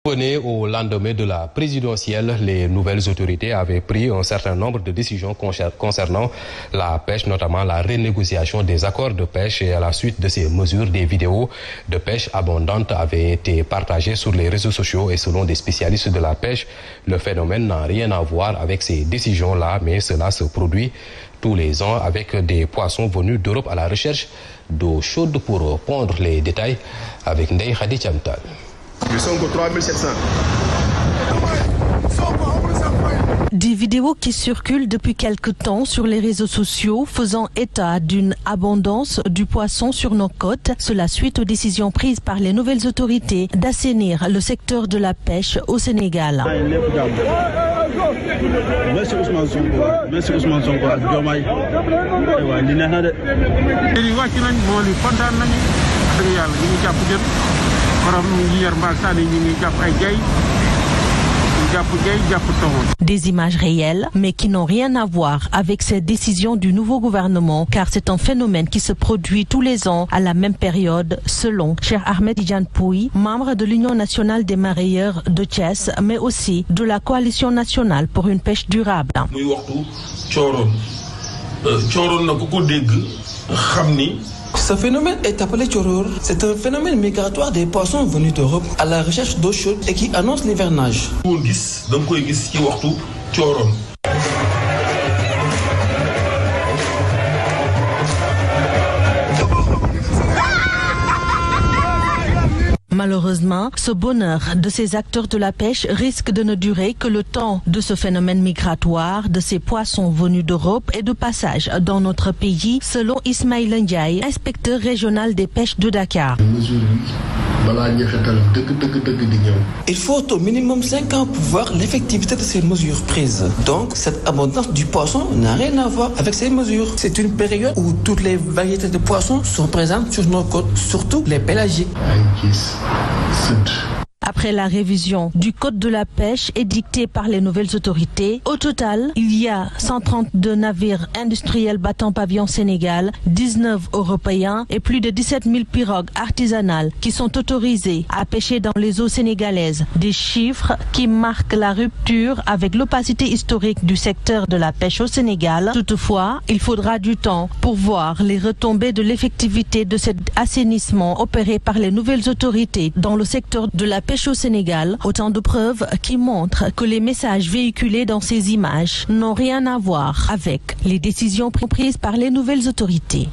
Au lendemain de la présidentielle, les nouvelles autorités avaient pris un certain nombre de décisions concernant la pêche, notamment la renégociation des accords de pêche. Et à la suite de ces mesures, des vidéos de pêche abondantes avaient été partagées sur les réseaux sociaux. Et selon des spécialistes de la pêche, le phénomène n'a rien à voir avec ces décisions-là, mais cela se produit tous les ans avec des poissons venus d'Europe à la recherche d'eau chaude pour pondre. Les détails avec Ndeye Khady Thiamtal. Ils sont que 3700. Des vidéos qui circulent depuis quelque temps sur les réseaux sociaux faisant état d'une abondance du poisson sur nos côtes, cela suite aux décisions prises par les nouvelles autorités d'assainir le secteur de la pêche au Sénégal. Merci Ousmane Sonko. Merci Ousmane Sonko ak Diomaye. Waaw li neex na de. Léegi wàcc nañ moo li kontaan nañu dëgg yàlla ñu ngi jàpp jën borom ngi yor mbaal sànni ñu ngi jàpp ay jay jàpp toxoon. Des images réelles, mais qui n'ont rien à voir avec cette décision du nouveau gouvernement, car c'est un phénomène qui se produit tous les ans à la même période, selon Cheikh Ahmed Tidiane Pouy, membre de l'Union nationale des mareyeurs de Thiès, mais aussi de la Coalition nationale pour une pêche durable. muy waxtu cooroon na ku ko dégg xam ni. Ce phénomène est appelé Tchoror. C'est un phénomène migratoire des poissons venus d'Europe à la recherche d'eau chaude et qui annonce l'hivernage. Da nga koy gis ci waxtu cooroon. Malheureusement, ce bonheur de ces acteurs de la pêche risque de ne durer que le temps de ce phénomène migratoire de ces poissons venus d'Europe et de passage dans notre pays, selon Ismaïla Ndiaye, inspecteur régional des pêches de Dakar. Il faut au minimum 5 ans pour voir l'effectivité de ces mesures prises. Donc, cette abondance du poisson n'a rien à voir avec ces mesures. C'est une période où toutes les variétés de poissons sont présentes sur nos côtes, surtout les pélagiques. Après la révision du code de la pêche édictée par les nouvelles autorités, au total, il y a 132 navires industriels battant pavillon Sénégal, 19 européens et plus de 17 000 pirogues artisanales qui sont autorisées à pêcher dans les eaux sénégalaises. Des chiffres qui marquent la rupture avec l'opacité historique du secteur de la pêche au Sénégal. Toutefois, il faudra du temps pour voir les retombées de l'effectivité de cet assainissement opéré par les nouvelles autorités dans le secteur de la pêche au Sénégal, autant de preuves qui montrent que les messages véhiculés dans ces images n'ont rien à voir avec les décisions prises par les nouvelles autorités.